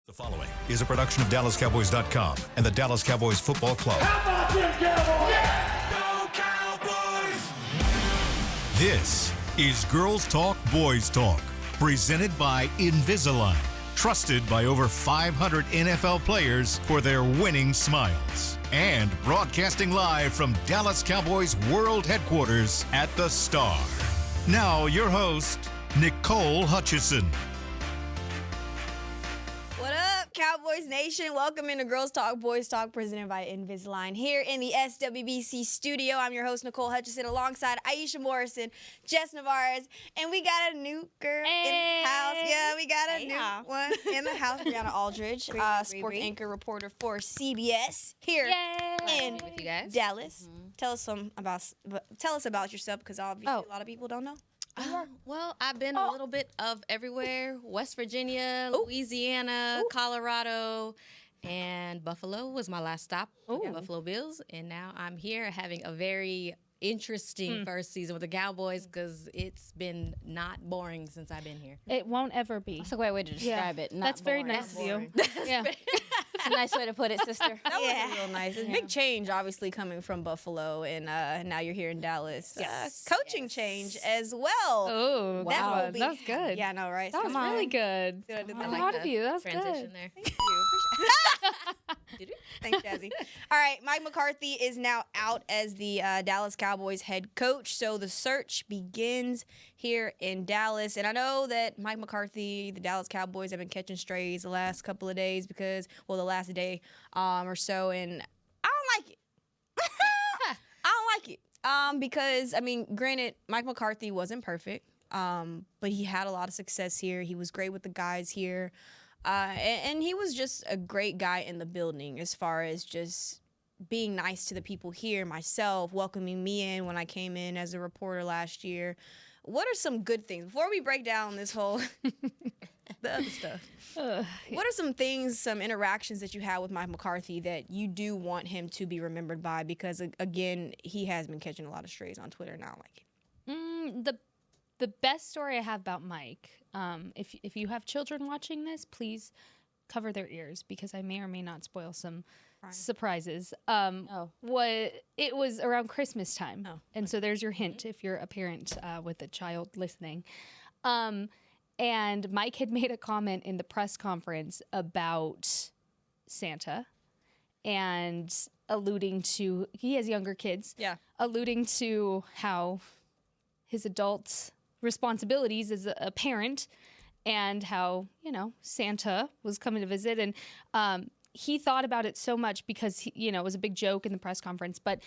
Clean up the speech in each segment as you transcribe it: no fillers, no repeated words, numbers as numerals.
The following is a production of DallasCowboys.com and the Dallas Cowboys Football Club. How about them Cowboys? Yeah! Go Cowboys! This is Girls Talk, Boys Talk, presented by Invisalign, trusted by over 500 NFL players for their winning smiles. And broadcasting live from Dallas Cowboys World Headquarters at the Star. Now, your host, Nicole Hutchison. Cowboys Nation, welcome into Girls Talk, Boys Talk, presented by Invisalign. Here in the SWBC studio, I'm your host, Nicole Hutchison, alongside Aisha Morrison, Jess Navarez, and we got a new girl in the house. Yeah, we got a new one in the house, Brianna Aldridge, sports anchor reporter for CBS here in with you guys. Dallas. Tell us about yourself, because obviously a lot of people don't know. Well, I've been a little bit of everywhere. West Virginia, Louisiana, Colorado, and Buffalo was my last stop. Buffalo Bills. And now I'm here having a very interesting first season with the Cowboys because it's been not boring since I've been here. It won't ever be. That's a great way to describe it. Not That's very boring. nice of you. Yeah. It's a nice way to put it, sister. That was real nice. It's a big change, obviously, coming from Buffalo, and now you're here in Dallas. Coaching change as well. Oh, wow. That was good. Yeah, I know, right? That was really good. Good. I'm proud of you. That was Transition good. there. Thank you. Thanks, Jazzy. All right, Mike McCarthy is now out as the Dallas Cowboys head coach, so the search begins here in Dallas. And I know that Mike McCarthy, the Dallas Cowboys, have been catching strays the last couple of days because, well, the last day or so, and I don't like it. I don't like it because, I mean, granted, Mike McCarthy wasn't perfect, but he had a lot of success here. He was great with the guys here. And he was just a great guy in the building as far as just being nice to the people here, myself, welcoming me in when I came in as a reporter last year. What are some good things? Before we break down this whole, the other stuff, what are some things, some interactions that you had with Mike McCarthy that you do want him to be remembered by? Because, again, he has been catching a lot of strays on Twitter, and I don't like it. The best story I have about Mike, if you have children watching this, please cover their ears because I may or may not spoil some surprises. It was around Christmas time, and so there's your hint if you're a parent with a child listening. And Mike had made a comment in the press conference about Santa and alluding to, he has younger kids, alluding to how his adult responsibilities as a parent and how, Santa was coming to visit. And he thought about it so much because, it was a big joke in the press conference. But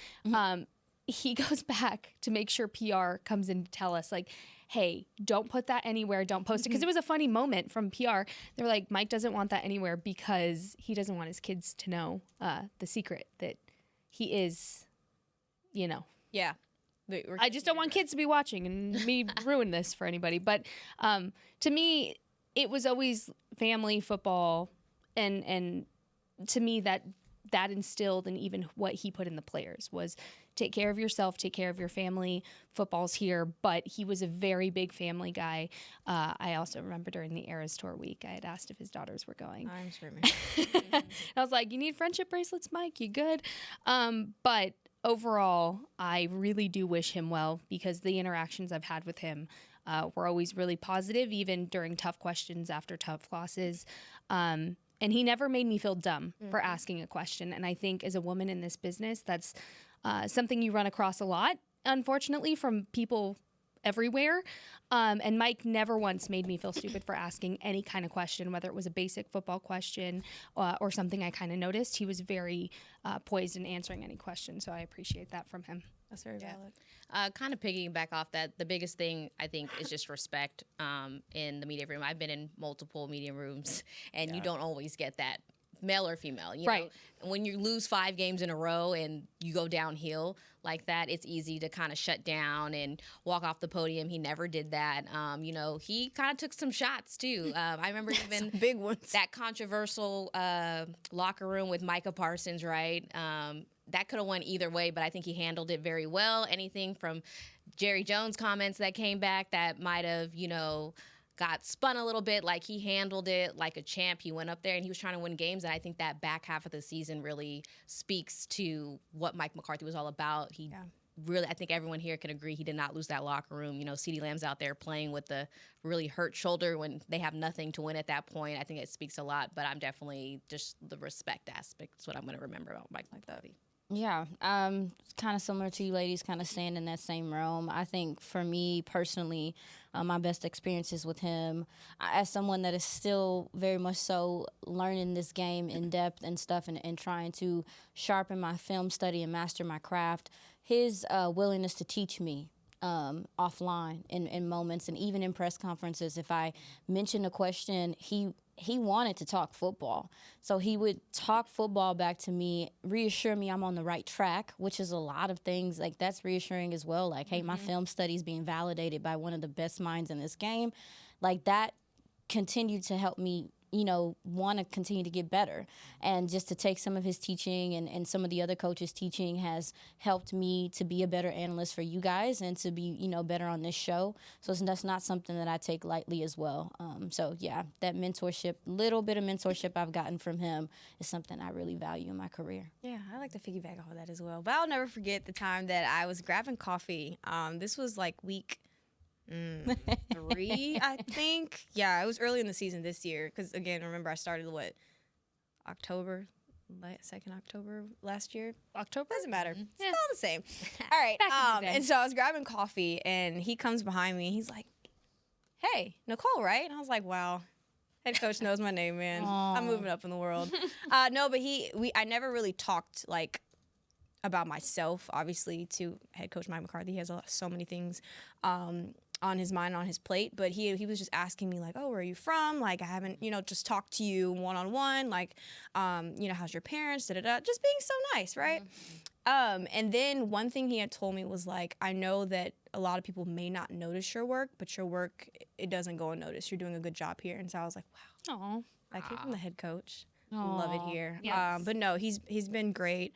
he goes back to make sure PR comes in to tell us, like, hey, don't put that anywhere. Don't post it. Because it was a funny moment from PR. They were like, Mike doesn't want that anywhere because he doesn't want his kids to know the secret that he is, Yeah. I just don't want kids to be watching and me ruin this for anybody. But to me, it was always family, football, and to me that instilled in even what he put in the players was take care of yourself, take care of your family. Football's here, but he was a very big family guy. I also remember during the Eras Tour week, I had asked if his daughters were going. I'm screaming. I was like, you need friendship bracelets, Mike? You good? But overall, I really do wish him well because the interactions I've had with him were always really positive, even during tough questions after tough losses. And he never made me feel dumb for asking a question. And I think as a woman in this business, that's something you run across a lot, unfortunately, from people everywhere. And Mike never once made me feel stupid for asking any kind of question, whether it was a basic football question or something I kind of noticed. He was very poised in answering any question. So I appreciate that from him. That's very valid. Kind of piggyback off that, the biggest thing I think is just respect in the media room. I've been in multiple media rooms, and you don't always get that, male or female. You know? When you lose 5 games in a row and you go downhill like that, it's easy to kind of shut down and walk off the podium. He never did that. He kind of took some shots too. I remember even big ones. That controversial locker room with Micah Parsons, right? That could have went either way, but I think he handled it very well. Anything from Jerry Jones comments that came back that might have, got spun a little bit. Like, he handled it like a champ. He went up there and he was trying to win games. And I think that back half of the season really speaks to what Mike McCarthy was all about. He really, I think everyone here can agree he did not lose that locker room. You know, CeeDee Lamb's out there playing with the really hurt shoulder when they have nothing to win at that point. I think it speaks a lot, but I'm definitely just the respect aspect is what I'm going to remember about Mike McCarthy. Yeah, kind of similar to you ladies, kind of staying in that same realm. I think for me personally, my best experiences with him, as someone that is still very much so learning this game in depth and stuff and trying to sharpen my film study and master my craft, his willingness to teach me offline in moments and even in press conferences, if I mentioned a question, he wanted to talk football. So he would talk football back to me, reassure me I'm on the right track, which is a lot of things. Like, that's reassuring as well. Like, hey, my film study's being validated by one of the best minds in this game. Like, that continued to help me, you know, want to continue to get better. And just to take some of his teaching and some of the other coaches' teaching has helped me to be a better analyst for you guys and to be, you know, better on this show. So that's not something that I take lightly as well. So, yeah, that mentorship, little bit of mentorship I've gotten from him is something I really value in my career. Yeah, I like to piggyback off of that as well. But I'll never forget the time that I was grabbing coffee. This was like week 3, I think. Yeah, it was early in the season this year. Because, again, remember, I started, October? 2nd October last year? October? Doesn't matter. Yeah. It's all the same. All right. Back in the day. And so I was grabbing coffee, and he comes behind me. He's like, hey, Nicole, right? And I was like, wow. Head coach knows my name, man. I'm moving up in the world. No, but I never really talked, about myself, obviously, to head coach Mike McCarthy. He has so many things on his mind, on his plate, but he was just asking me, like, oh, where are you from? Like, I haven't, just talked to you one-on-one, like, how's your parents, da-da-da, just being so nice, right? And then one thing he had told me was, like, I know that a lot of people may not notice your work, but your work, it doesn't go unnoticed. You're doing a good job here. And so I was like, wow. Like, I'm the head coach. Love it here. Yes. But no, he's been great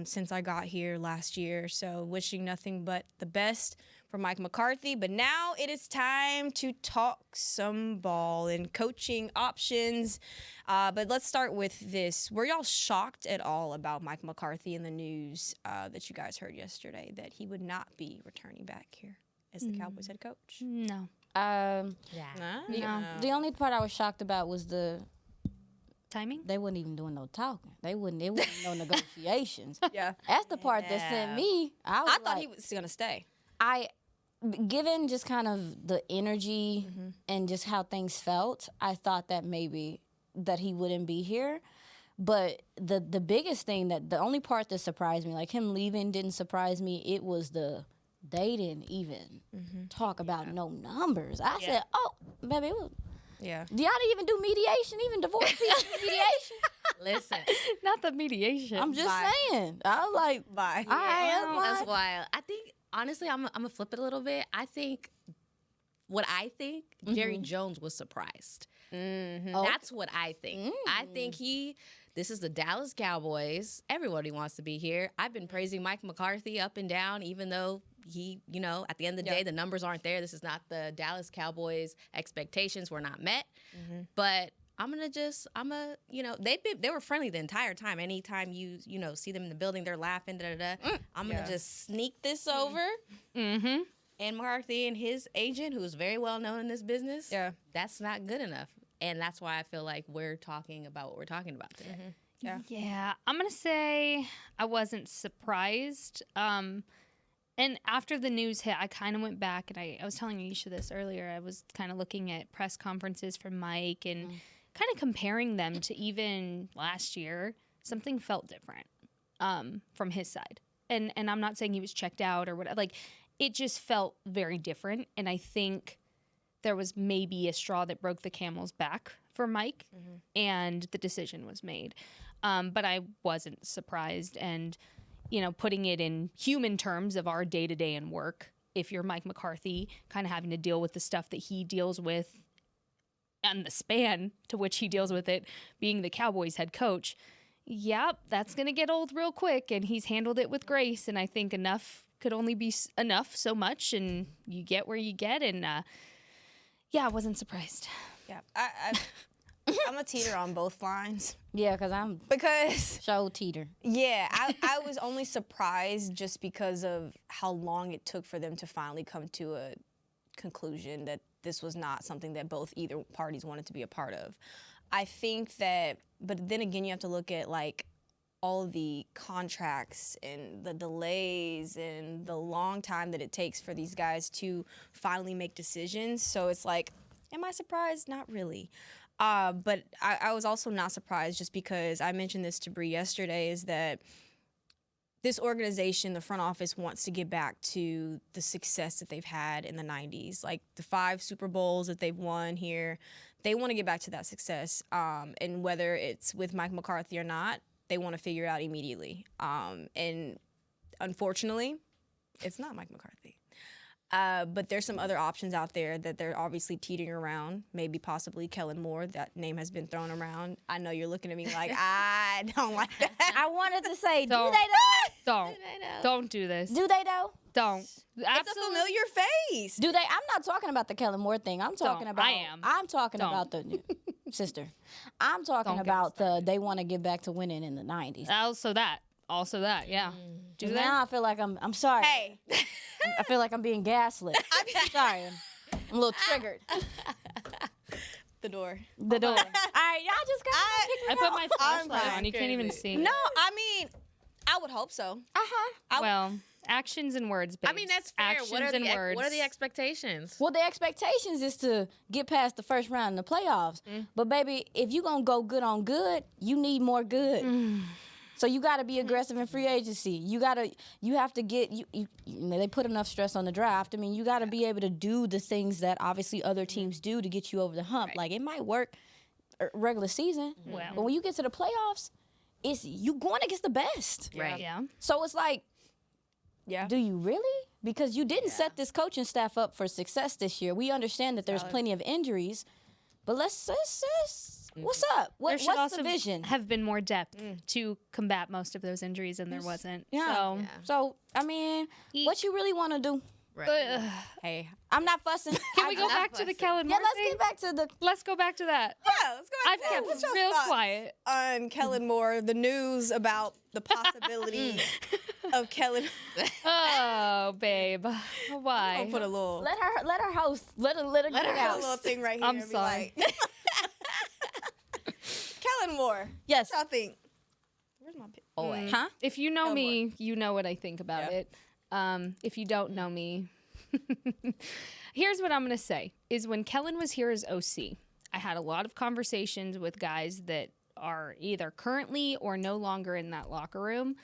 since I got here last year. So wishing nothing but the best for Mike McCarthy. But now it is time to talk some ball and coaching options. But let's start with this. Were y'all shocked at all about Mike McCarthy and the news that you guys heard yesterday that he would not be returning back here as the Cowboys head coach? No. The only part I was shocked about was the timing. They wasn't even doing no talking. It wasn't no negotiations. Yeah. That's the part that sent me. I thought he was going to stay. Given just kind of the energy and just how things felt, I thought that maybe that he wouldn't be here. But the biggest thing, the only part that surprised me, like him leaving didn't surprise me, it was they didn't even talk about no numbers. I said, oh, baby, it was. Yeah. Y'all didn't even do mediation, even divorce people do mediation. Listen. Not the mediation. I'm just saying. I was like, bye. All right, That's wild. I think, honestly, I'm going to flip it a little bit. I think, Jerry Jones was surprised. That's what I think. I think this is the Dallas Cowboys. Everybody wants to be here. I've been praising Mike McCarthy up and down, even though he, at the end of the day, the numbers aren't there. This is not the Dallas Cowboys. Expectations were not met. But they were friendly the entire time. Anytime you see them in the building, they're laughing, I'm going to just sneak this over. And McCarthy and his agent, who's very well known in this business, that's not good enough. And that's why I feel like we're talking about what we're talking about today. Yeah, I'm going to say I wasn't surprised. And after the news hit, I kind of went back, and I was telling Aisha this earlier. I was kind of looking at press conferences from Mike and kind of comparing them to even last year. Something felt different from his side. And I'm not saying he was checked out or whatever. Like, it just felt very different. And I think there was maybe a straw that broke the camel's back for Mike, and the decision was made. But I wasn't surprised. And putting it in human terms of our day-to-day in work, if you're Mike McCarthy, kind of having to deal with the stuff that he deals with and the span to which he deals with it, being the Cowboys head coach, that's going to get old real quick, and he's handled it with grace, and I think enough could only be enough so much, and you get where you get, and Yeah, I wasn't surprised. Yeah, I'm a teeter on both lines. Yeah, because show teeter. Yeah, I was only surprised just because of how long it took for them to finally come to a conclusion that this was not something that either parties wanted to be a part of. I think that, but then again, you have to look at like all the contracts and the delays and the long time that it takes for these guys to finally make decisions. So it's like, am I surprised? Not really. But I was also not surprised just because I mentioned this to Bree yesterday, is that this organization, the front office, wants to get back to the success that they've had in the 90s. Like the 5 Super Bowls that they've won here, they want to get back to that success. And whether it's with Mike McCarthy or not, they want to figure it out immediately. And unfortunately, it's not Mike McCarthy. But there's some other options out there that they're obviously teetering around. Maybe possibly Kellen Moore. That name has been thrown around. I know you're looking at me like, I don't like that. I wanted to say, do Don't. they though? Don't do this. Do they though? Don't. It's a familiar face. Do they? I'm not talking about the Kellen Moore thing. I'm talking about. I am. I'm talking about the sister. I'm talking about they want to get back to winning in the 90s. Also that, yeah. Do that. Now I feel like I'm sorry. Hey. I feel like I'm being gaslit. Sorry. I'm a little triggered. The door. The door. All right, y'all just got I put my flashlight on. You can't even see. No, I mean, I would hope so. Well, actions and words, babes. I mean, that's fair. Actions What and words. are the expectations? Well, the expectations is to get past the first round in the playoffs. But baby, if you gonna go good on good, you need more good. So you got to be aggressive in free agency. You have to get they put enough stress on the draft. I mean, you got to be able to do the things that obviously other teams do to get you over the hump. Right. Like it might work regular season, but when you get to the playoffs, you going against the best. Right. Yeah. So it's like, do you really? Because you didn't set this coaching staff up for success this year. We understand that there's plenty of injuries, but let's what's up? What's the vision? Have been more depth to combat most of those injuries, and there wasn't. Yeah. So I mean, what you really want to do? Right. Hey, I'm not fussing. Can we go back to the Kellen Moore thing? Let's go back to that. Yeah, let's go back to that. I've What's kept your real thoughts quiet on Kellen Moore, the news about the possibility of Kellen. Oh, babe, why? I'll put a little. Let her host. Let her Let her have a little thing right here. I'm and be sorry. like, Kellen Moore. Yes. What y'all think? Where's my pick? Oh, huh? If you know me, you know what I think about it. If you don't know me, here's what I'm going to say, is when Kellen was here as OC, I had a lot of conversations with guys that are either currently or no longer in that locker room.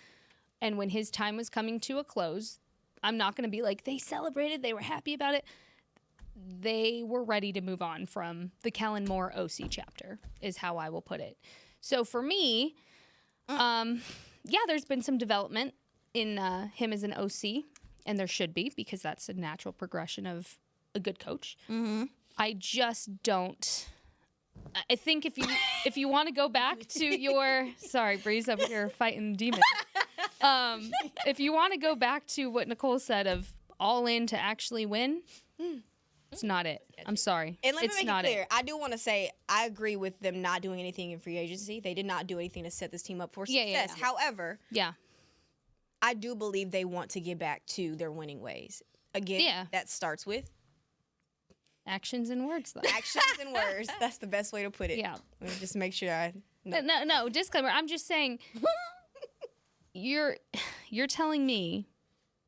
And when his time was coming to a close, I'm not going to be like, they celebrated, they were happy about it. They were ready to move on from the Kellen Moore OC chapter, is how I will put it. So for me, there's been some development in him as an OC, and there should be, because that's a natural progression of a good coach. I just don't. I think if you want to go back to your Bree's over here fighting demons. If you want to go back to what Nicole said of all in to actually win, it's not it. I'm sorry. And let me it's make not it clear. I do want to say I agree with them not doing anything in free agency. They did not do anything to set this team up for success. Yeah. However, Yeah. I do believe they want to get back to their winning ways. Again, that starts with actions and words, though. Actions and words. That's the best way to put it. Yeah. Let me just make sure I know. No, disclaimer. I'm just saying you're telling me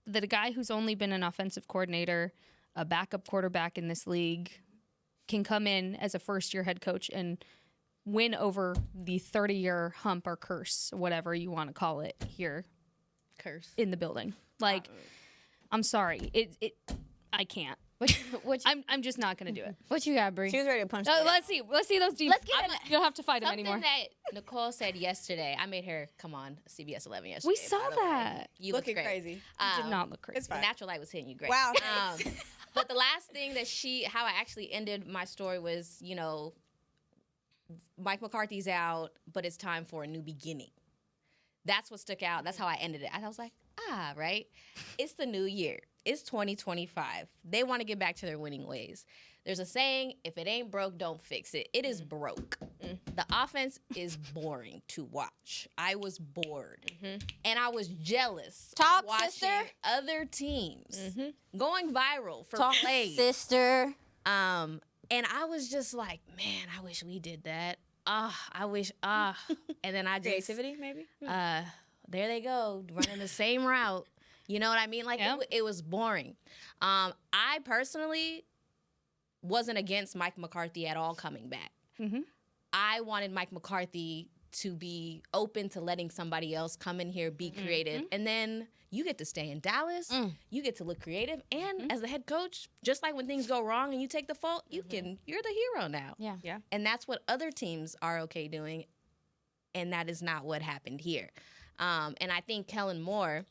that a guy who's only been an offensive coordinator, a backup quarterback in this league, can come in as a first-year head coach and win over the 30-year hump or curse, whatever you want to call it here. Curse In the building. Like, I'm sorry. I can't. I'm just not gonna do it. What you got, Bree? She was ready to punch. Let's see those demons. Let's get You don't have to fight them Something anymore. that Nicole said yesterday, I made her come on CBS 11 yesterday. We saw by the way. that. You Looking looked great. crazy. Did not look crazy. It's The fine. natural light was hitting you great. Wow. But the last thing that how I actually ended my story was, Mike McCarthy's out, but it's time for a new beginning. That's what stuck out. That's how I ended it. I was like, right? It's the new year. It's 2025. They want to get back to their winning ways. There's a saying, if it ain't broke, don't fix it. It is broke. The offense is boring to watch. I was bored. And I was jealous Talk, watching sister. other teams going viral for Talk, plays. sister. And I was just like, man, I wish we did that. I wish, and then I just... Creativity, maybe? There they go, running the same route. You know what I mean? Like, it was boring. I personally wasn't against Mike McCarthy at all coming back. I wanted Mike McCarthy to be open to letting somebody else come in here, be creative. And then you get to stay in Dallas. You get to look creative. And as the head coach, just like when things go wrong and you take the fault, you're the hero now. Yeah. And that's what other teams are okay doing. And that is not what happened here. And I think Kellen Moore,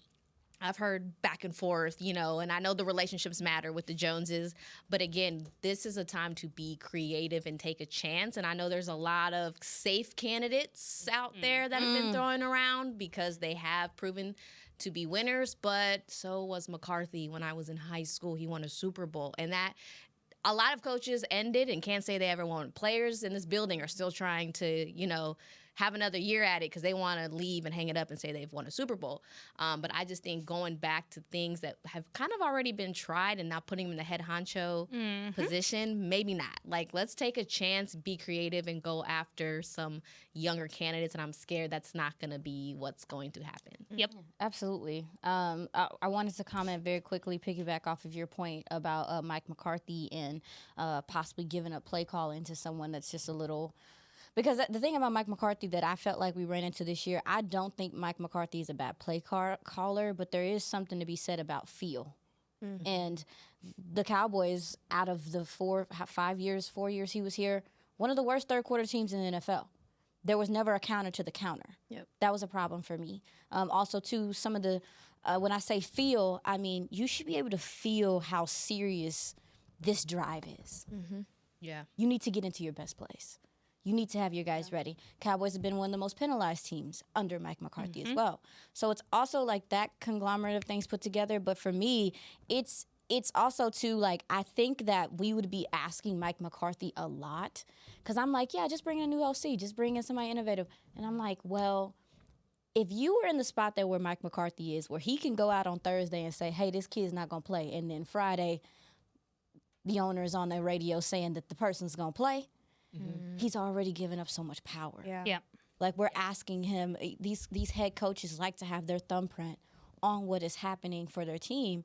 I've heard back and forth, you know, and I know the relationships matter with the Joneses, but again, this is a time to be creative and take a chance. And I know there's a lot of safe candidates out there that have been thrown around because they have proven to be winners, but so was McCarthy when I was in high school. He won a Super Bowl, and that a lot of coaches ended and can't say they ever won. Players in this building are still trying to, you know, have another year at it because they want to leave and hang it up and say they've won a Super Bowl. But I just think going back to things that have kind of already been tried and now putting them in the head honcho position, maybe not. Like, let's take a chance, be creative, and go after some younger candidates. And I'm scared that's not going to be what's going to happen. Yep. Absolutely. I wanted to comment very quickly, piggyback off of your point about Mike McCarthy and possibly giving up play calling to someone that's just a little... Because the thing about Mike McCarthy that I felt like we ran into this year, I don't think Mike McCarthy is a bad play caller, but there is something to be said about feel. And the Cowboys, out of the 4 years he was here, one of the worst third-quarter teams in the NFL. There was never a counter to the counter. That was a problem for me. Also, too, some of the, when I say feel, I mean, you should be able to feel how serious this drive is. Yeah. You need to get into your best place. You need to have your guys ready. Cowboys have been one of the most penalized teams under Mike McCarthy as well. So it's also like that conglomerate of things put together. But for me, it's also too, like, I think that we would be asking Mike McCarthy a lot. Because I'm like, yeah, just bring in a new OC. Just bring in somebody innovative. And I'm like, well, if you were in the spot there where Mike McCarthy is, where he can go out on Thursday and say, hey, this kid's not going to play. And then Friday, the owner is on the radio saying that the person's going to play. He's already given up so much power. Like, we're asking him, these head coaches like to have their thumbprint on what is happening for their team.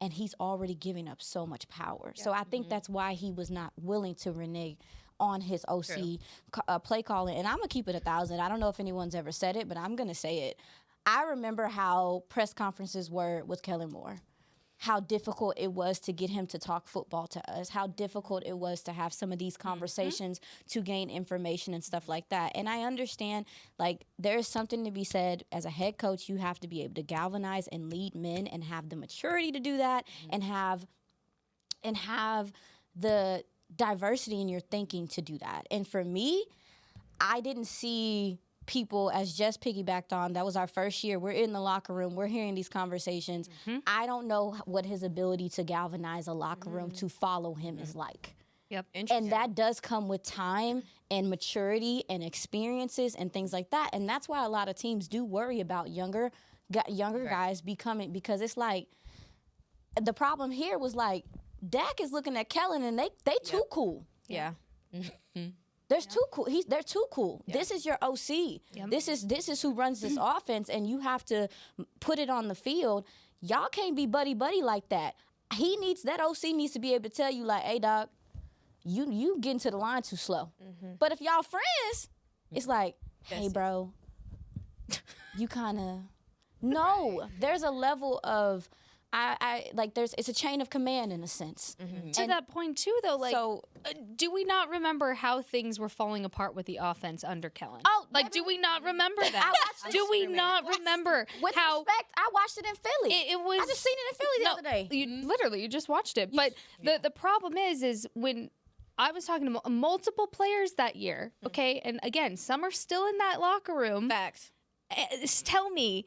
And he's already giving up so much power. So I think that's why he was not willing to renege on his OC play calling. And I'm going to keep it 1,000. I don't know if anyone's ever said it, but I'm going to say it. I remember how press conferences were with Kellen Moore. How difficult it was to get him to talk football to us, how difficult it was to have some of these conversations to gain information and stuff like that. And I understand, like, there's something to be said. As a head coach, you have to be able to galvanize and lead men and have the maturity to do that and have the diversity in your thinking to do that. And for me, I didn't see people, as Jess piggybacked on, that was our first year. We're in the locker room. We're hearing these conversations. I don't know what his ability to galvanize a locker room to follow him is like. And that does come with time and maturity and experiences and things like that. And that's why a lot of teams do worry about younger guys becoming, because it's like, the problem here was like, Dak is looking at Kellen and they too cool. They're too cool. They're too cool. This is your OC. This is who runs this offense, and you have to put it on the field. Y'all can't be buddy like that. That OC needs to be able to tell you, like, hey, dog, you getting to the line too slow. But if y'all friends, it's like, hey, bro, you kind of no. There's a level of it's a chain of command in a sense. To that point too, though, like, do we not remember how things were falling apart with the offense under Kellen? Do we not remember that? Do we not remember with how? Respect, I watched it in Philly. It was. I just seen it in Philly the other day. You just watched it. But the problem is when I was talking to multiple players that year, okay, and again, some are still in that locker room. Facts. Tell me,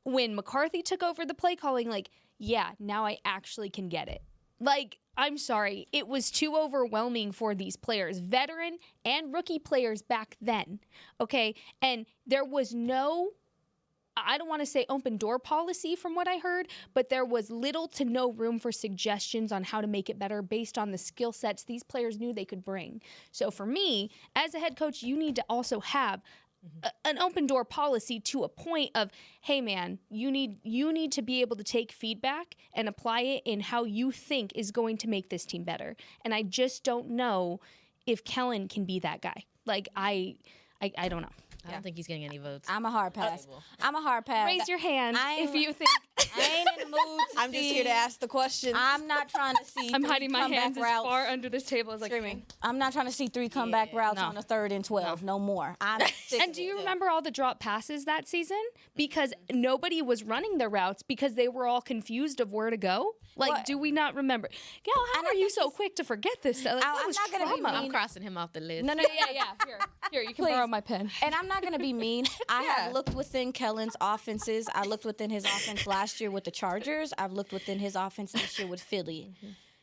when McCarthy took over the play calling, like, yeah, now I actually can get it. Like, I'm sorry, it was too overwhelming for these players, veteran and rookie players back then, okay? And there was no, I don't want to say open door policy from what I heard, but there was little to no room for suggestions on how to make it better based on the skill sets these players knew they could bring. So for me, as a head coach, you need to also have an open door policy to a point of, hey man, you need to be able to take feedback and apply it in how you think is going to make this team better. And I just don't know if Kellen can be that guy. Like I don't know. I don't think he's getting any votes. I'm a hard pass. I'm a hard pass. Raise your hand if you think. I ain't in the mood to I'm just here to ask the questions. I'm not trying to see I'm three hiding my comeback hands as routes. far under this table as Screaming. I'm not trying to see 3 comeback routes no. on a 3rd and 12. No more. I'm sick And of do it. you remember all the drop passes that season? Because nobody was running the routes because they were all confused of where to go. Like, What? do we not remember? Gal, how And I are you think so quick to forget this? Like, that I'm was not gonna be trauma. I'm crossing him off the list. No, Yeah. Here, you can Please. borrow my pen. And I'm not going to be mean. I have looked within Kellen's offenses. I looked within his offense last year with the Chargers. I've looked within his offense this year with Philly.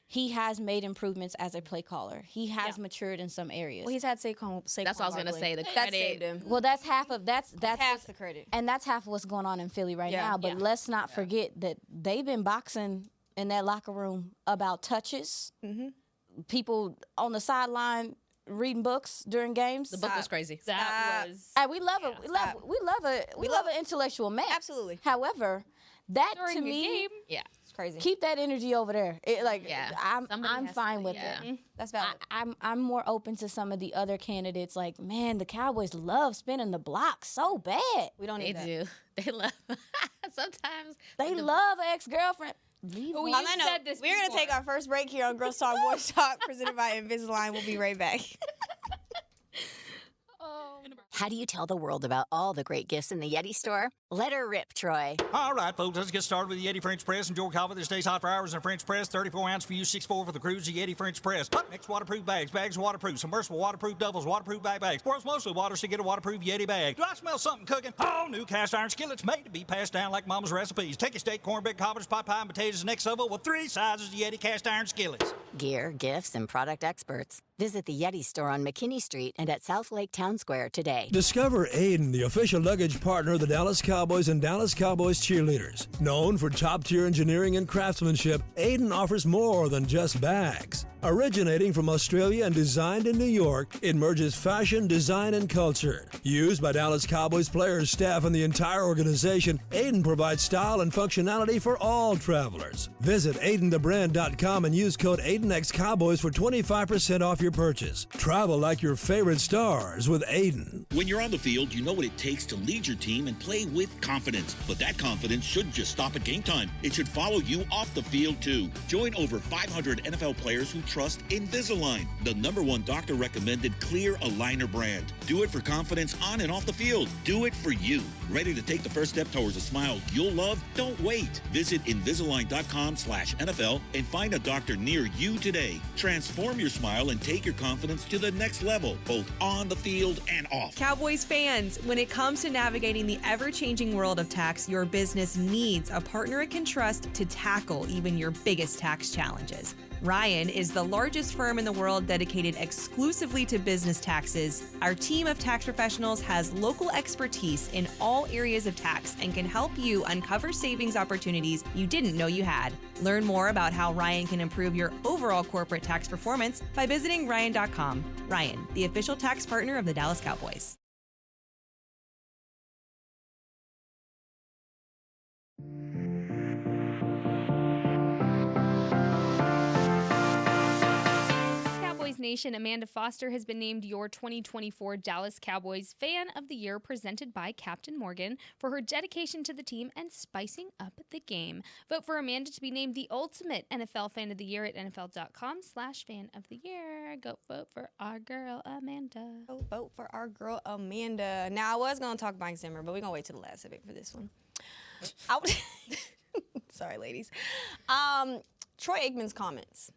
He has made improvements as a play caller. He has matured in some areas. Well, he's had Saquon. That's what I was gonna say. The That credit. saved him. Well, that's half of that's half the credit. and that's half of what's going on in Philly right Yeah. now. But let's not forget that they've been boxing in that locker room about touches. People on the sideline reading books during games. The book was crazy. That was And we love it. We love an intellectual man. Absolutely. However, that during to the me, game. Yeah. It's crazy. keep that energy over there. Yeah. Somebody I'm has fine to, with yeah. it. That's valid. I'm more open to some of the other candidates. Like, man, the Cowboys love spinning the block so bad. We don't They need that. do. They love. Sometimes They love an ex-girlfriend. Leave Oh, me. you On that note, said this we're going to take before. our first break here on Girls Talk Boys Talk, presented by Invisalign. We'll be right back. How do you tell the world about all the great gifts in the Yeti store? Let her rip, Troy. All right, folks, let's get started with the Yeti French Press. Enjoy coffee that stays hot for hours in a French press. 34 ounce for you, 6'4" for the cruise. The Yeti French Press. Hot mix waterproof bags. Bags waterproof. Submersible waterproof doubles. Waterproof backpacks. World's mostly water, so get a waterproof Yeti bag. Do I smell something cooking? Oh, new cast iron skillets made to be passed down like Mama's recipes. Take a steak, cornbread, cobbler's pot pie, and potatoes and next level with 3 sizes of Yeti cast iron skillets. Gear, gifts, and product experts. Visit the Yeti store on McKinney Street and at South Lake Town Square today. Discover Aiden, the official luggage partner of the Dallas Cowboys and Dallas Cowboys cheerleaders. Known for top-tier engineering and craftsmanship, Aiden offers more than just bags. Originating from Australia and designed in New York, it merges fashion, design, and culture. Used by Dallas Cowboys players, staff, and the entire organization, Aiden provides style and functionality for all travelers. Visit AidenTheBrand.com and use code AidenXCowboys for 25% off your purchase. Travel like your favorite stars with Aiden. When you're on the field, you know what it takes to lead your team and play with confidence. But that confidence shouldn't just stop at game time. It should follow you off the field, too. Join over 500 NFL players who trust Invisalign, the #1 doctor-recommended clear aligner brand. Do it for confidence on and off the field. Do it for you. Ready to take the first step towards a smile you'll love? Don't wait. Visit Invisalign.com/NFL and find a doctor near you today. Transform your smile and take your confidence to the next level, both on the field and off. Cowboys fans, when it comes to navigating the ever-changing world of tax, your business needs a partner it can trust to tackle even your biggest tax challenges. Ryan is the largest firm in the world dedicated exclusively to business taxes. Our team of tax professionals has local expertise in all areas of tax and can help you uncover savings opportunities you didn't know you had. Learn more about how Ryan can improve your overall corporate tax performance by visiting Ryan.com. Ryan, the official tax partner of the Dallas Cowboys. Cowboys Nation, Amanda Foster has been named your 2024 Dallas Cowboys Fan of the Year, presented by Captain Morgan, for her dedication to the team and spicing up the game. Vote for Amanda to be named the ultimate NFL Fan of the Year at NFL.com/Fan of the Year. Go vote for our girl, Amanda. Go vote for our girl, Amanda. Now, I was going to talk Mike Zimmer, but we're going to wait till the last second for this one. Sorry, ladies. Troy Aikman's comments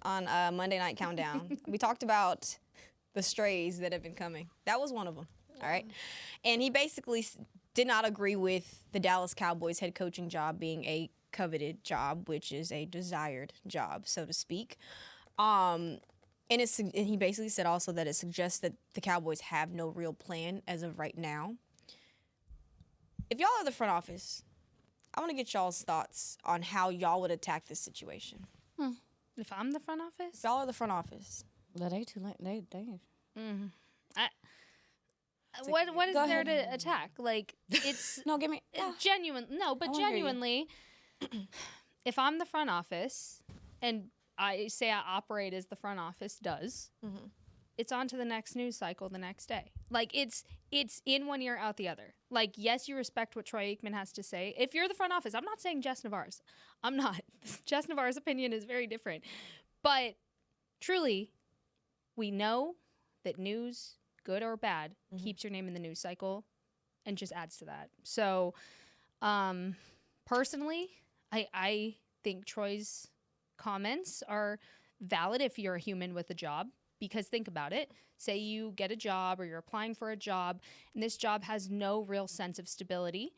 on Monday Night Countdown. We talked about the strays that have been coming. That was one of them, all right? And he basically did not agree with the Dallas Cowboys head coaching job being a coveted job, which is a desired job, so to speak. And he basically said also that it suggests that the Cowboys have no real plan as of right now. If y'all are the front office, I want to get y'all's thoughts on how y'all would attack this situation. If I'm the front office? If y'all are the front office. But they too late. They. What is there to attack? Like, it's No, give me genuinely, if I'm the front office and I say I operate as the front office does, it's on to the next news cycle the next day. Like, it's in one ear, out the other. Like, yes, you respect what Troy Aikman has to say. If you're the front office, I'm not saying Jess Navarre's. I'm not. Jess Navarre's opinion is very different. But truly, we know that news, good or bad, keeps your name in the news cycle and just adds to that. So, personally, I think Troy's comments are valid if you're a human with a job. Because think about it. Say you get a job or you're applying for a job and this job has no real sense of stability.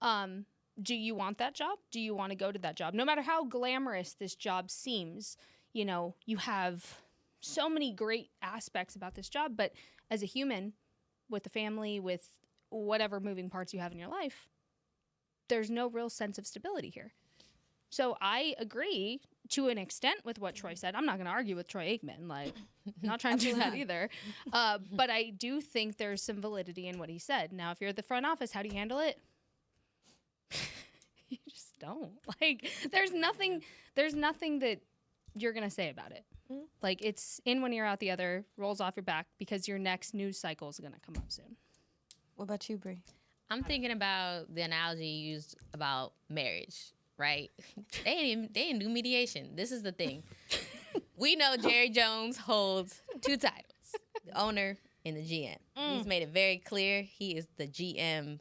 Do you want that job? Do you want to go to that job? No matter how glamorous this job seems, you know, you have so many great aspects about this job. But as a human with a family, with whatever moving parts you have in your life, there's no real sense of stability here. So I agree to an extent with what Troy said. I'm not going to argue with Troy Aikman. Like, not trying to do that either. But I do think there's some validity in what he said. Now, if you're at the front office, how do you handle it? You just don't. Like, there's nothing that you're going to say about it. Like, it's in one ear, out the other, rolls off your back because your next news cycle is going to come up soon. What about you, Bree? I'm thinking about the analogy used about marriage. Right? They didn't do mediation. This is the thing. We know Jerry Jones holds 2 titles, the owner and the GM. He's made it very clear he is the GM.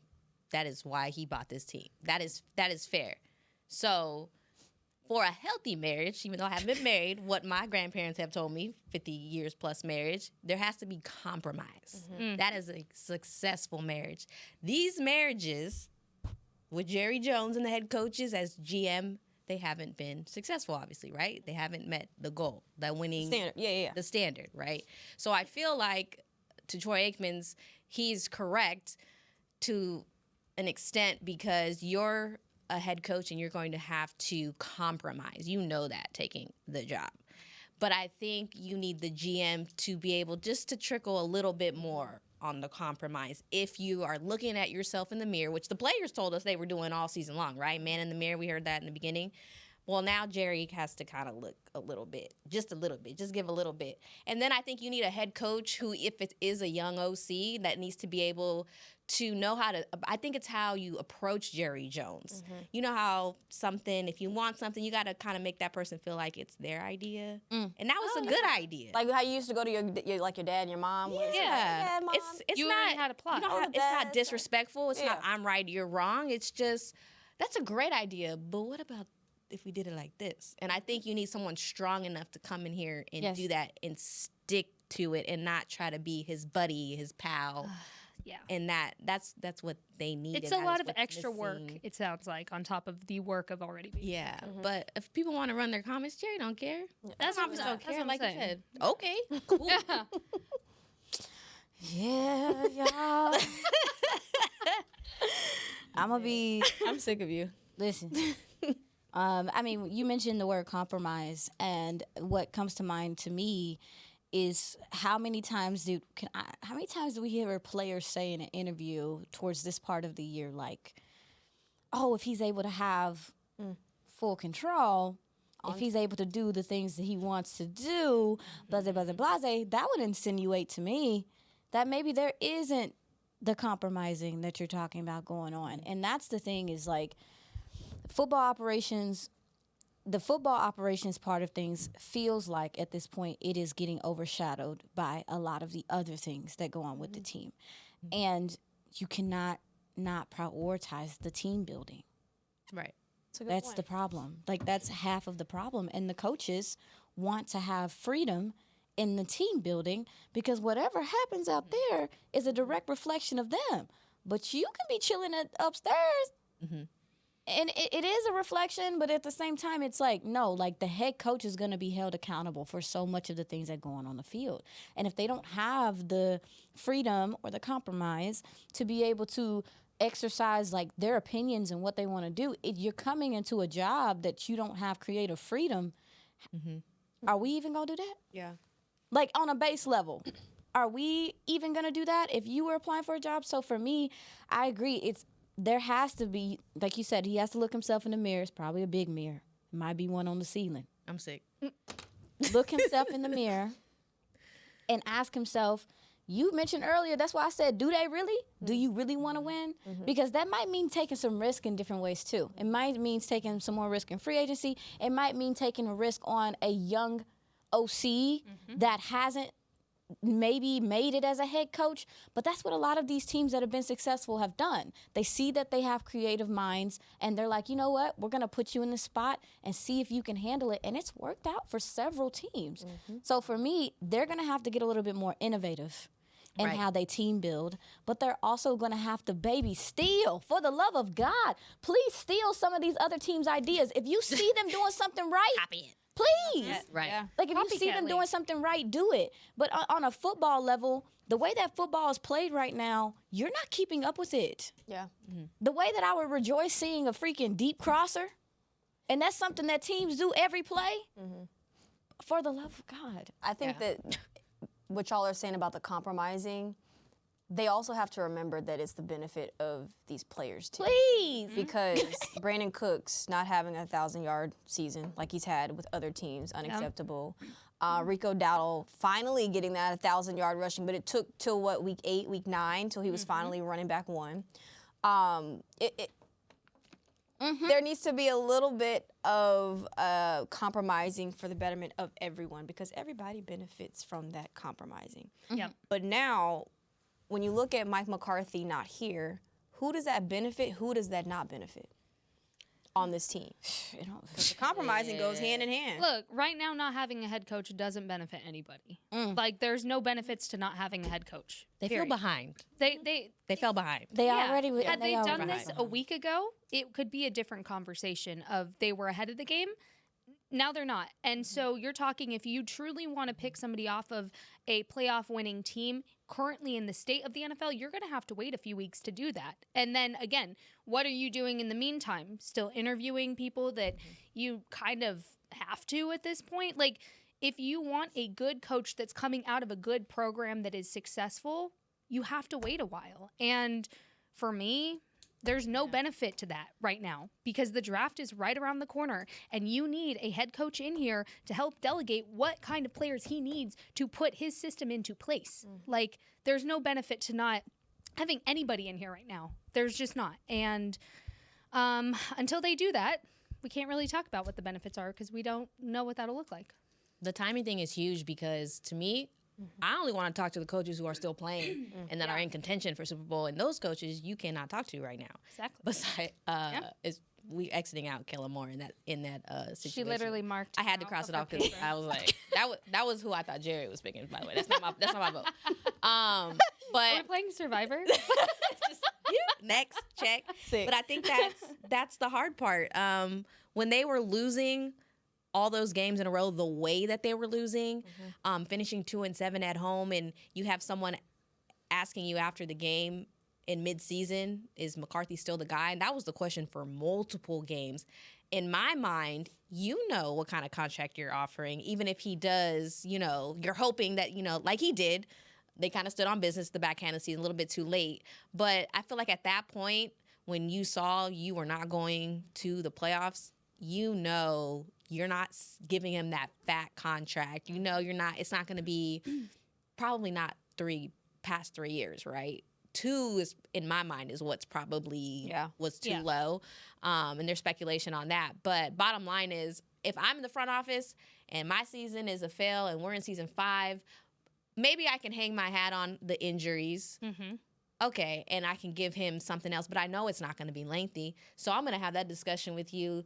That is why he bought this team. That is fair. So for a healthy marriage, even though I haven't been married, what my grandparents have told me, 50 years plus marriage, there has to be compromise. That is a successful marriage. These marriages with Jerry Jones and the head coaches as GM, they haven't been successful, obviously, right? They haven't met the goal, the winning standard. The standard, right? So I feel like, to Troy Aikman's, he's correct to an extent because you're a head coach and you're going to have to compromise. You know that, taking the job. But I think you need the GM to be able just to trickle a little bit more on the compromise if you are looking at yourself in the mirror, which the players told us they were doing all season long, right? Man in the mirror, we heard that in the beginning. Well, now Jerry has to kind of look a little bit, just give a little bit. And then I think you need a head coach who, if it is a young OC, that needs to be able to know how to, I think it's how you approach Jerry Jones. You know how if you want something, you got to kind of make that person feel like it's their idea. And that was a good idea. Like how you used to go to your dad and your mom. Yeah. Mom. It's you not how to plot. It's not disrespectful. It's not I'm right, you're wrong. It's just, that's a great idea. But what about if we did it like this? And I think you need someone strong enough to come in here and do that and stick to it and not try to be his buddy, his pal. Yeah. And that's what they need. It's a lot of extra work, it sounds like, on top of the work of already being. Yeah. But if people want to run their comments, Jerry don't care. That's what don't care, I'm like you saying. said. Okay, cool. Yeah, y'all. I'm sick of you. Listen. I mean, you mentioned the word compromise, and what comes to mind to me is how many times do we hear players say in an interview towards this part of the year, like, oh, if he's able to have full control, if he's able to do the things that he wants to do, blase, blase, blase, that would insinuate to me that maybe there isn't the compromising that you're talking about going on. And that's the thing, is like, the football operations part of things feels like at this point it is getting overshadowed by a lot of the other things that go on with the team. And you cannot not prioritize the team building. Right. That's the problem. Like, that's half of the problem. And the coaches want to have freedom in the team building because whatever happens out there is a direct reflection of them. But you can be chilling upstairs And it is a reflection, but at the same time, it's like, no, like the head coach is going to be held accountable for so much of the things that go on the field. And if they don't have the freedom or the compromise to be able to exercise like their opinions and what they want to do, you're coming into a job that you don't have creative freedom. Are we even going to do that? Yeah. Like on a base level, are we even going to do that if you were applying for a job? So for me, I agree. There has to be, like you said, he has to look himself in the mirror. It's probably a big mirror. It might be one on the ceiling. I'm sick. Look himself in the mirror and ask himself, you mentioned earlier, that's why I said, do they really? Do you really want to win? Because that might mean taking some risk in different ways too. It might mean taking some more risk in free agency. It might mean taking a risk on a young OC that hasn't maybe made it as a head coach, but that's what a lot of these teams that have been successful have done. They see that they have creative minds, and they're like, you know what, we're going to put you in this spot and see if you can handle it, and it's worked out for several teams. So for me, they're going to have to get a little bit more innovative in how they team build, but they're also going to have to steal, for the love of God, please steal some of these other teams' ideas. If you see them doing something right, Copy it. Please. Right. Yeah. Like if you see them doing something right, do it. But on a football level, the way that football is played right now, you're not keeping up with it. Yeah. The way that I would rejoice seeing a freaking deep crosser, and that's something that teams do every play, for the love of God. I think that what y'all are saying about the compromising, they also have to remember that it's the benefit of these players too. Please. Because Brandon Cooks not having a 1,000-yard season like he's had with other teams, unacceptable. Rico Dowdle finally getting that 1,000-yard rushing, but it took till week 8, week 9, till he was finally running back one. There needs to be a little bit of compromising for the betterment of everyone, because everybody benefits from that compromising. But now, when you look at Mike McCarthy not here, who does that benefit? Who does that not benefit on this team? The compromising goes hand in hand. Look, right now, not having a head coach doesn't benefit anybody. Like, there's no benefits to not having a head coach. They feel behind. They fell behind. Had they done this a week ago, it could be a different conversation of they were ahead of the game. Now they're not. And so you're talking, if you truly want to pick somebody off of a playoff winning team currently in the state of the NFL, you're going to have to wait a few weeks to do that. And then again, what are you doing in the meantime? Still interviewing people that you kind of have to at this point? Like, if you want a good coach that's coming out of a good program that is successful, you have to wait a while. And for me, there's no benefit to that right now, because the draft is right around the corner and you need a head coach in here to help delegate what kind of players he needs to put his system into place. Like, there's no benefit to not having anybody in here right now. There's just not. And until they do that, we can't really talk about what the benefits are, because we don't know what that'll look like. The timing thing is huge, because to me, I only want to talk to the coaches who are still playing and that are in contention for Super Bowl. And those coaches you cannot talk to right now. Exactly. Besides, we exiting out Kellen Moore in that situation. She literally marked. I had to cross it off because I was like, that was who I thought Jared was picking. By the way, that's not my vote. But we're playing Survivor. Next check. Sick. But I think that's the hard part. When they were losing all those games in a row the way that they were losing, finishing 2-7 at home, and you have someone asking you after the game in mid-season, is McCarthy still the guy? And that was the question for multiple games. In my mind, you know what kind of contract you're offering. Even if he does, you're hoping that, like he did, they kind of stood on business the back end of the season a little bit too late. But I feel like at that point, when you saw you were not going to the playoffs, you're not giving him that fat contract. You're not. It's not going to be probably not past 3 years, right? 2 is, in my mind, is what's probably was too low. And there's speculation on that. But bottom line is, if I'm in the front office and my season is a fail and we're in season 5, maybe I can hang my hat on the injuries. Okay, and I can give him something else. But I know it's not going to be lengthy. So I'm going to have that discussion with you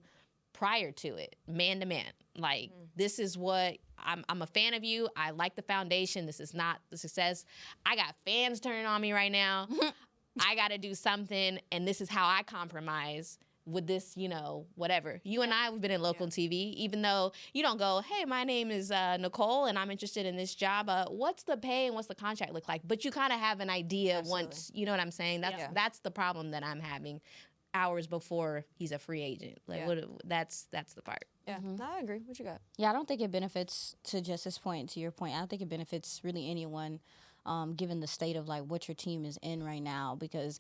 prior to it, man to man. Like, this is what I'm a fan of you. I like the foundation. This is not the success. I got fans turning on me right now. I got to do something, and this is how I compromise. would this, whatever. You and I have been in local TV, even though you don't go, hey, my name is Nicole and I'm interested in this job. What's the pay and what's the contract look like? But you kind of have an idea once, you know what I'm saying? That's the problem that I'm having hours before he's a free agent. That's the part. Yeah, no, I agree. What you got? Yeah, I don't think it benefits, to Jess's point, to your point, I don't think it benefits really anyone given the state of what your team is in right now, because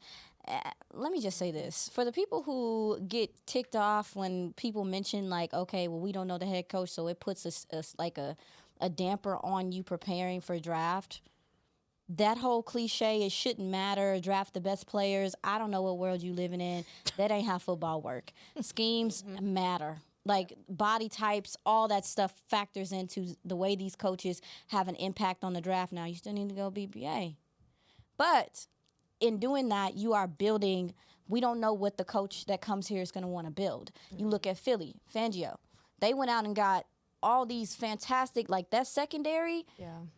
let me just say this. For the people who get ticked off when people mention okay, well, we don't know the head coach, so it puts a damper on you preparing for draft. That whole cliche, it shouldn't matter, draft the best players. I don't know what world you living in. That ain't how football work. Schemes matter. Body types, all that stuff factors into the way these coaches have an impact on the draft. Now, you still need to go BBA. But in doing that, you are building. We don't know what the coach that comes here is going to want to build. You look at Philly, Fangio. They went out and got all these fantastic, that secondary,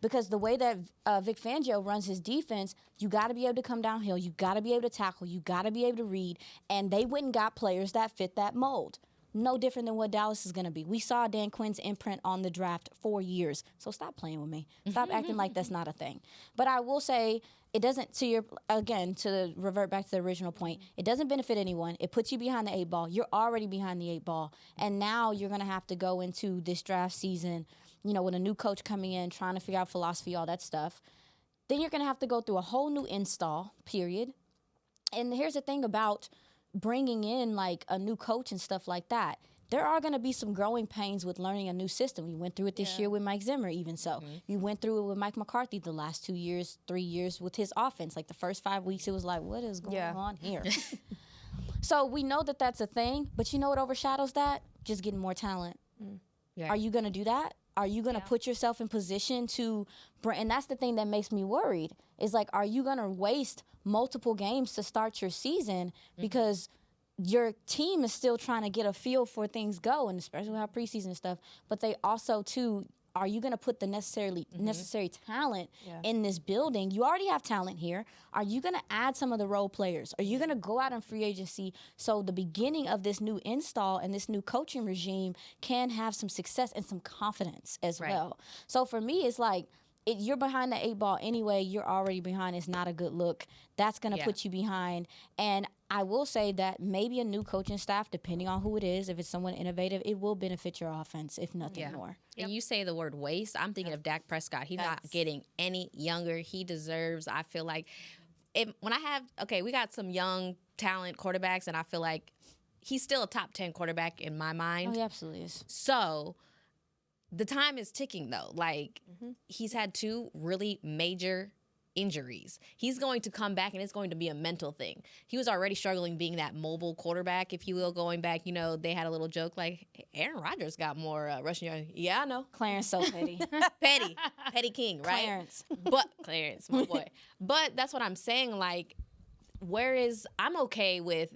because the way that Vic Fangio runs his defense, you got to be able to come downhill. You got to be able to tackle. You got to be able to read. And they went and got players that fit that mold. No different than what Dallas is going to be. We saw Dan Quinn's imprint on the draft for years. So stop playing with me. Stop acting like that's not a thing. But I will say, it doesn't, to revert back to the original point, it doesn't benefit anyone. It puts you behind the 8 ball. You're already behind the 8 ball. And now you're going to have to go into this draft season, with a new coach coming in, trying to figure out philosophy, all that stuff. Then you're going to have to go through a whole new install, period. And here's the thing about bringing in a new coach and stuff like that. There are going to be some growing pains with learning a new system. You went through it this year with Mike Zimmer, even so. You went through it with Mike McCarthy the last 2 years, 3 years with his offense. The first 5 weeks, it was what is going on here? So we know that that's a thing, but you know what overshadows that? Just getting more talent. Are you going to do that? Are you going to put yourself in position to bring, and that's the thing that makes me worried, is are you going to waste multiple games to start your season because your team is still trying to get a feel for things go, and especially with how preseason and stuff, but they also, too, are you going to put the necessary talent in this building? You already have talent here. Are you going to add some of the role players? Are you going to go out in free agency so the beginning of this new install and this new coaching regime can have some success and some confidence as well? So for me, it's you're behind the 8 ball anyway. You're already behind. It's not a good look. That's going to put you behind. And I will say that maybe a new coaching staff, depending on who it is, if it's someone innovative, it will benefit your offense, if nothing more. And you say the word waste, I'm thinking of Dak Prescott. He's not getting any younger. He deserves, I feel we got some young talent quarterbacks, and I feel like he's still a top 10 quarterback in my mind. Oh, he absolutely is. So the time is ticking, though. He's had 2 really major injuries. He's going to come back, and it's going to be a mental thing. He was already struggling being that mobile quarterback, if you will, going back. They had a little joke Aaron Rodgers got more rushing yards. Yeah, I know. Clarence so petty. Petty king, right? Clarence, my boy. But that's what I'm saying. I'm okay with,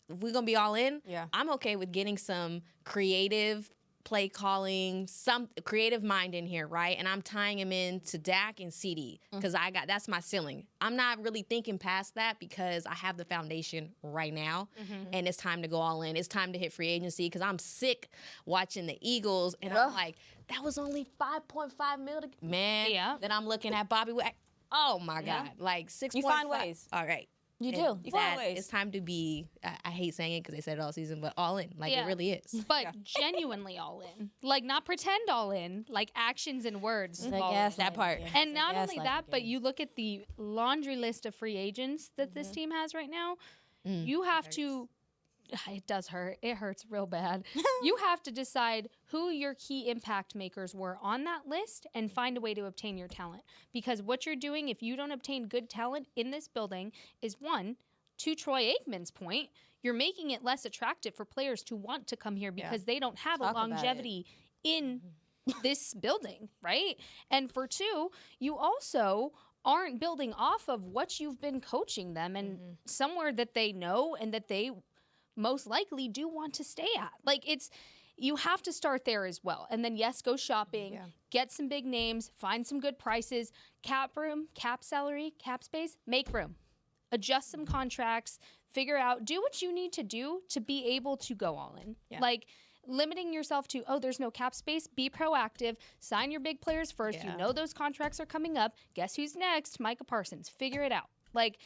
if we're going to be all in, I'm okay with getting some creative play calling, some creative mind in here, right? And I'm tying him in to Dak and CD because that's my ceiling. I'm not really thinking past that because I have the foundation right now, and it's time to go all in. It's time to hit free agency because I'm sick watching the Eagles, and I'm that was only $5.5 million. Man, then I'm looking at Bobby Wack. Oh my God, 6.5. You find ways. All right. You do. You find ways. It's time to be, I hate saying it because they said it all season, but all in. It really is. But genuinely all in. Not pretend all in. Actions and words. That part. And not only that, but you look at the laundry list of free agents that this team has right now. You have to, it does hurt. It hurts real bad. You have to decide who your key impact makers were on that list and find a way to obtain your talent. Because what you're doing, if you don't obtain good talent in this building, is one, to Troy Aikman's point, you're making it less attractive for players to want to come here because they don't have a longevity in this building, right? And for 2, you also aren't building off of what you've been coaching them and somewhere that they know and that they most likely do want to stay at. You have to start there as well. And then, go shopping, get some big names, find some good prices, cap room, cap salary, cap space, make room. adjust some contracts, figure out, do what you need to do to be able to go all in. Yeah. Like, limiting yourself to, oh, there's no cap space, be proactive, sign your big players first. Yeah. You know those contracts are coming up. Guess who's next? Micah Parsons. Figure it out. Like,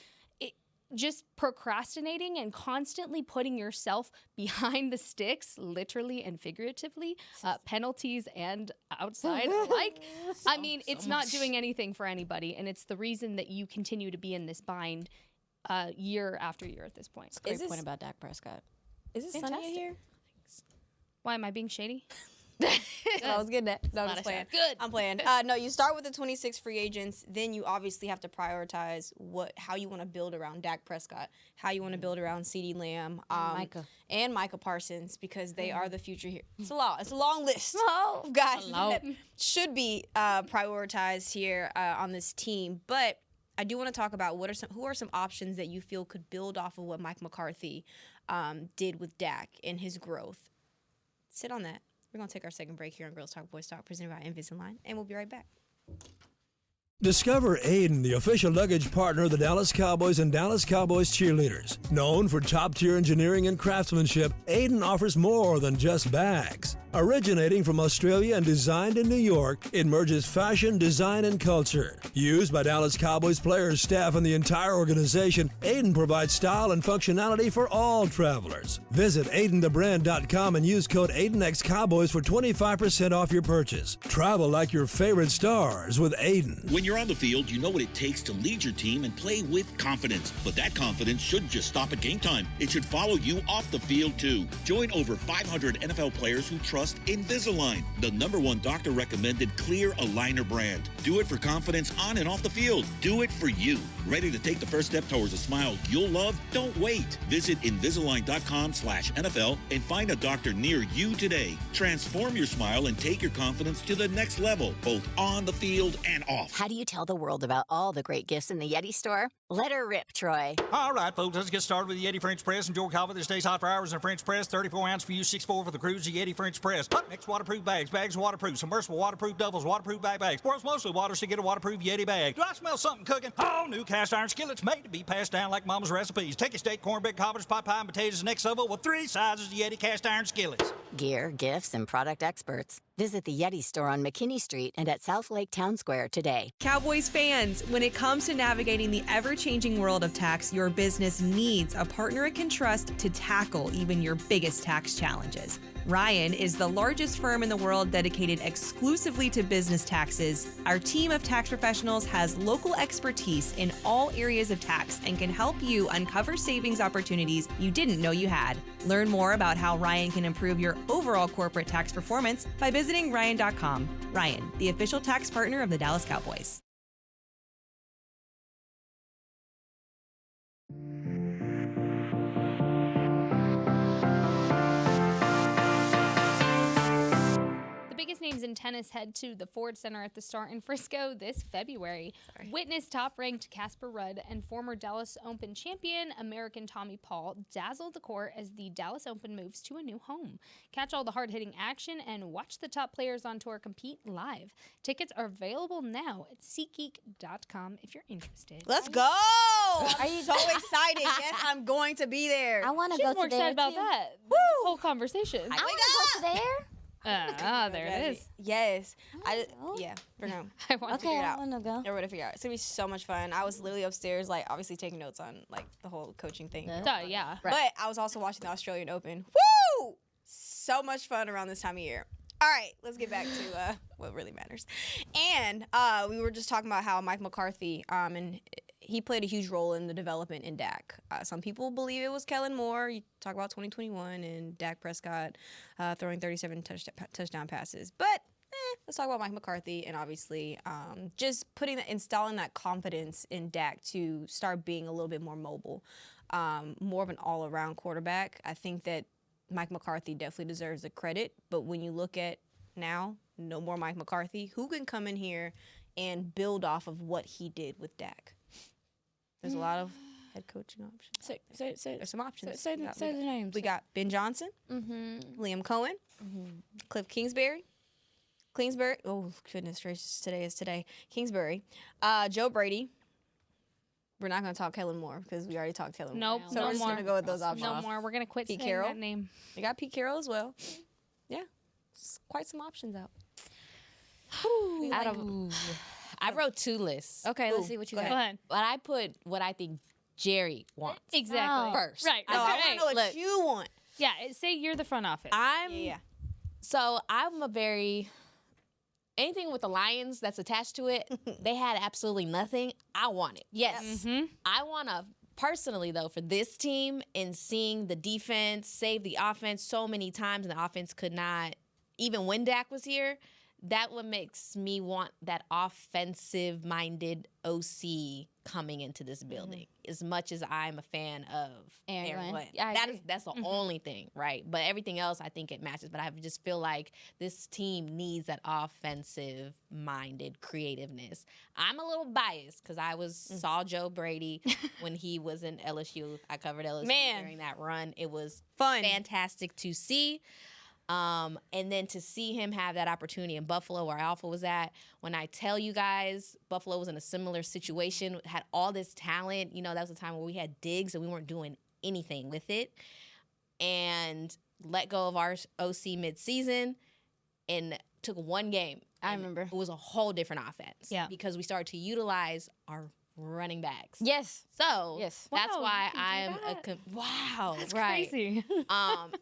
just procrastinating and constantly putting yourself behind the sticks, literally and figuratively, penalties and outside alike. I mean, it's not doing anything for anybody, and it's the reason that you continue to be in this bind year after year at this point. That's a great point about Dak Prescott. Is it sunny in here? Why am I being shady? I was getting that. No, I'm just playing. Good. I'm playing. No, you start with the 26 free agents. Then you obviously have to prioritize how you want to build around Dak Prescott, how you want to build around CeeDee Lamb, and Micah Parsons, because they are the future here. It's a lot. It's a long list of guys that should be prioritized here on this team. But I do want to talk about who are some options that you feel could build off of what Mike McCarthy did with Dak and his growth. Sit on that. We're going to take our second break here on Girls Talk Boys Talk, presented by Invisalign, and we'll be right back. Discover Aiden, the official luggage partner of the Dallas Cowboys and Dallas Cowboys cheerleaders. Known for top-tier engineering and craftsmanship, Aiden offers more than just bags. Originating from Australia and designed in New York, it merges fashion, design, and culture. Used by Dallas Cowboys players, staff, and the entire organization, Aiden provides style and functionality for all travelers. Visit AidenTheBrand.com and use code AidenXCowboys for 25% off your purchase. Travel like your favorite stars with Aiden. When you're on the field, you know what it takes to lead your team and play with confidence. But that confidence shouldn't just stop at game time. It should follow you off the field, too. Join over 500 NFL players who trust Invisalign, the #1 doctor-recommended clear aligner brand. Do it for confidence on and off the field. Do it for you. Ready to take the first step towards a smile you'll love? Don't wait. Visit Invisalign.com/NFL and find a doctor near you today. Transform your smile and take your confidence to the next level, both on the field and off. How do you tell the world about all the great gifts in the Yeti store? Let her rip, Troy. All right, folks, let's get started with the Yeti French Press. Enjoy coffee that stays hot for hours in a French press. 34 ounce for you, 6'4" for the crews. The Yeti French Press. Next, waterproof bags. Bags waterproof. Submersible waterproof doubles. Waterproof bags. World's mostly water, so get a waterproof Yeti bag. Do I smell something cooking? Oh, new cast iron skillets made to be passed down like Mama's recipes. Take a steak, cornbread, cobbler's pot pie, and potatoes next level with 3 sizes of Yeti cast iron skillets. Gear, gifts, and product experts. Visit the Yeti store on McKinney Street and at South Lake Town Square today. Cowboys fans, when it comes to navigating the ever-changing world of tax, your business needs a partner it can trust to tackle even your biggest tax challenges. Ryan is the largest firm in the world dedicated exclusively to business taxes. Our team of tax professionals has local expertise in all areas of tax and can help you uncover savings opportunities you didn't know you had. Learn more about how Ryan can improve your overall corporate tax performance by visiting Ryan.com. Ryan, the official tax partner of the Dallas Cowboys. The biggest names in tennis head to the Ford Center at the Star in Frisco this February. Witness top-ranked Casper Ruud and former Dallas Open champion American Tommy Paul dazzle the court as the Dallas Open moves to a new home. Catch all the hard-hitting action and watch the top players on tour compete live. Tickets are available now at SeatGeek.com if you're interested. Let's go! Are you so excited? Yes, I'm going to be there. I want to She's go more to excited there about too. that. Woo! This whole conversation. I want to go to there. There it is. Yes. Oh. Yeah, we're going. I want to Okay, figure it I out. want to go. We're going to figure it out. It's going to be so much fun. I was literally upstairs, like, obviously taking notes on, like, the whole coaching thing. Yeah. But I was also watching the Australian Open. Woo! So much fun around this time of year. All right, let's get back to what really matters. And we were just talking about how Mike McCarthy, and he played a huge role in the development in Dak. Some people believe it was Kellen Moore. You talk about 2021 and Dak Prescott throwing 37 touchdown passes. But let's talk about Mike McCarthy and obviously just installing that confidence in Dak to start being a little bit more mobile, more of an all-around quarterback. I think that Mike McCarthy definitely deserves the credit. But when you look at now, no more Mike McCarthy, who can come in here and build off of what he did with Dak? There's a lot of head coaching options. There's some options. Say the names. We got Ben Johnson, Liam Cohen, Cliff Kingsbury. Oh, goodness gracious, today is today. Kingsbury, Joe Brady, We're not going to talk Kellen Moore because we already talked Kellen Moore. So we're just going to go with those options. No more. We're going to quit Pete saying Carroll. that name. We got Pete Carroll as well. Yeah. It's quite some options out. I wrote 2 lists. Okay, let's see what you got. Go ahead. But I put what I think Jerry wants. Exactly. First. Right. No, I want to know what you want. Yeah, say you're the front office. So I'm anything with the Lions that's attached to it, they had absolutely nothing. I want it. Yes. Mm-hmm. I want to, personally, though, for this team and seeing the defense save the offense so many times and the offense could not, even when Dak was here, that what makes me want that offensive-minded OC coming into this building. As much as I'm a fan of Aaron Glenn. That's the only thing, right? But everything else, I think it matches. But I just feel like this team needs that offensive-minded creativeness. I'm a little biased because I saw Joe Brady when he was in LSU. I covered LSU during that run. It was fantastic to see. And then to see him have that opportunity in Buffalo where Alpha was at, when I tell you guys, Buffalo was in a similar situation, had all this talent. You know, that was a time where we had Diggs and we weren't doing anything with it. And let go of our OC midseason and took one game. I remember. It was a whole different offense. Yeah. Because we started to utilize our running backs. Yes. So yes. That's why I'm That's crazy.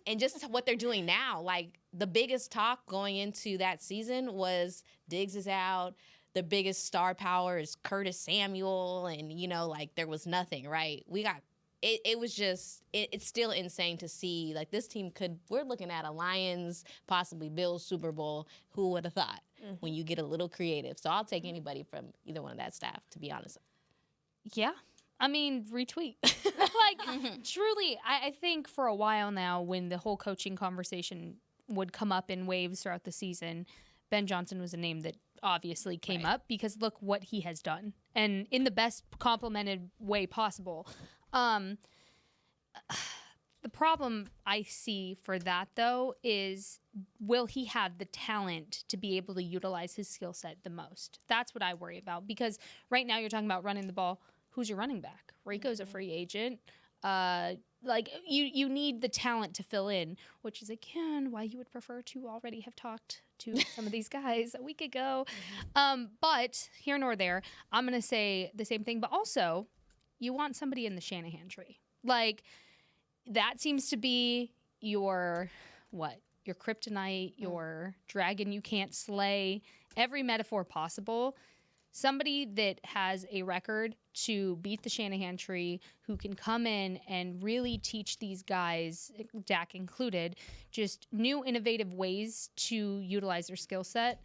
And just what they're doing now, like the biggest talk going into that season was Diggs is out. The biggest star power is Curtis Samuel, and like there was nothing, right? We got it was just it's still insane to see like this team we're looking at a Lions, possibly Bills Super Bowl. Who would have thought when you get a little creative? So I'll take anybody from either one of that staff, to be honest. Yeah. I mean, retweet. Truly, I think for a while now, when the whole coaching conversation would come up in waves throughout the season, Ben Johnson was a name that obviously came up because look what he has done. And in the best complimented way possible. The problem I see for that, though, is will he have the talent to be able to utilize his skill set the most? That's what I worry about because right now you're talking about running the ball. Who's your running back? Rico's a free agent. You need the talent to fill in, which is, again, why you would prefer to already have talked to some of these guys a week ago. But here nor there, I'm going to say the same thing. But also, you want somebody in the Shanahan tree. Like, that seems to be your kryptonite, your dragon you can't slay, every metaphor possible. Somebody that has a record to beat the Shanahan tree, who can come in and really teach these guys, Dak included, just new innovative ways to utilize their skill set.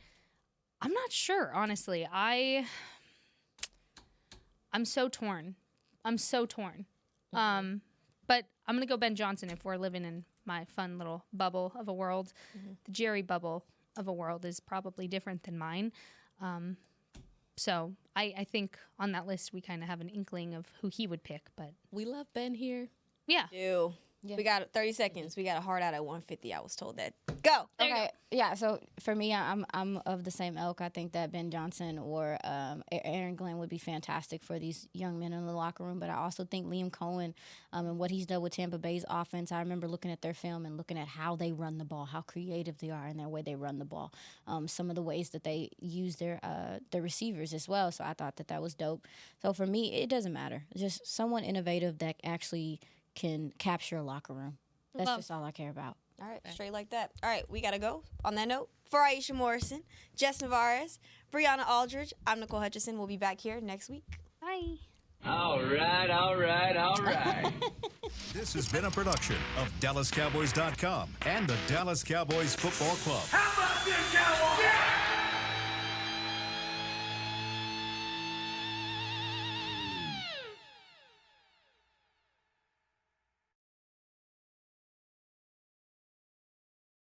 I'm not sure, honestly. I'm so torn. But I'm going to go Ben Johnson if we're living in my fun little bubble of a world. The Jerry bubble of a world is probably different than mine. So I think on that list we kind of have an inkling of who he would pick, but we love Ben here. Yeah. Ew. Yeah. We got 30 seconds. We got a hard out at 150. I was told that. Go. Okay. Yeah. So for me, I'm of the same ilk. I think that Ben Johnson or Aaron Glenn would be fantastic for these young men in the locker room. But I also think Liam Cohen and what he's done with Tampa Bay's offense. I remember looking at their film and looking at how they run the ball, how creative they are in their way they run the ball. Some of the ways that they use their receivers as well. So I thought that was dope. So for me, it doesn't matter. Just someone innovative that actually can capture a locker room. That's just all I care about. All right, straight like that. All right, we got to go. On that note, for Aisha Morrison, Jess Navarez, Brianna Aldridge, I'm Nicole Hutchison. We'll be back here next week. Bye. All right. This has been a production of DallasCowboys.com and the Dallas Cowboys Football Club. How about this, Cowboys?